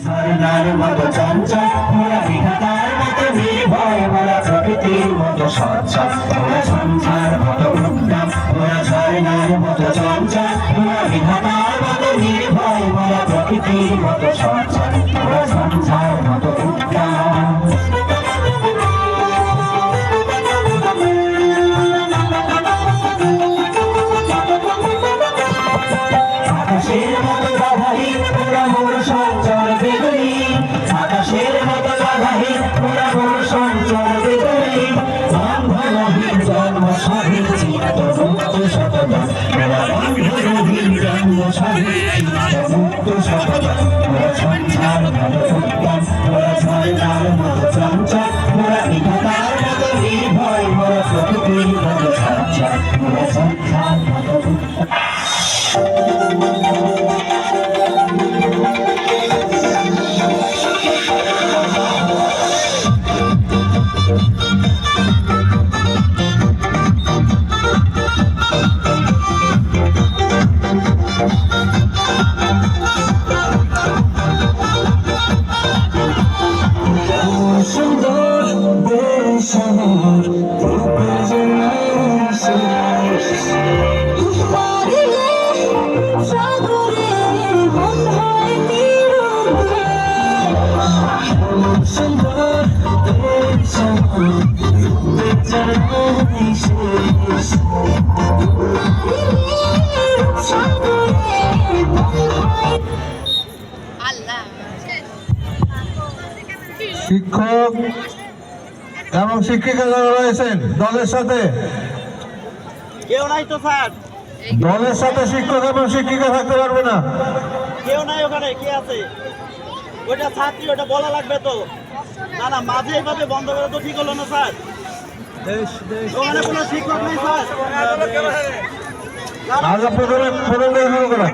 ঝর্ণার মতো চঞ্চল মোরা বিধাতার মতো নির্ভয় মোরা প্রকৃতির মতো সচ্ছল মোরা সন্ধ্যার মতো উদ্যম মোরা ঝর্ণার মতো চঞ্চল মোরা বিধাতার মতো নির্ভয় মোরা প্রকৃতির মতো সচ্ছল মোরা সন্ধ্যার মতো উদ্যম। আকাশের মতো বাধাহীন মোরা মোর সঞ্চর বেগুনি আকাশের মতো বাধাহীন মোরা মোর সঞ্চর বেগুনি বন্ধনহীন জন্ম স্বাধীন চিত্ত মুক্ত শতদম মোরা বন্ধনহীন জন্ম স্বাধীন চিত্ত মুক্ত শতদম মোরা সঞ্চার মতো উত্তম মোরা ঝর্ণার মতো চঞ্চল মোরা বিধাতার মতো নির্ভয় মোরা প্রকৃতির মতো সচ্ছল মোরা সন্ধ্যার মতো উত্তম। সুন্দর দেশ আমার সুন্দর দেশ শিক্ষক এবং শিক্ষিকা যারা রয়েছেন দলের সাথে কেউ নাই তো স্যার, দলের সাথে শিক্ষক এবং শিক্ষিকা থাকতে পারবে না। কেউ নাই ওখানে। কে আছে? ওটা ছাত্রী, ওটা বলা লাগবে তো। না না, মাঝে এইভাবে বন্ধ করে তো ঠিক হলো না স্যার। ওখানে কোনো শিক্ষক নেই স্যার। আজ প্রথমে শুরু করা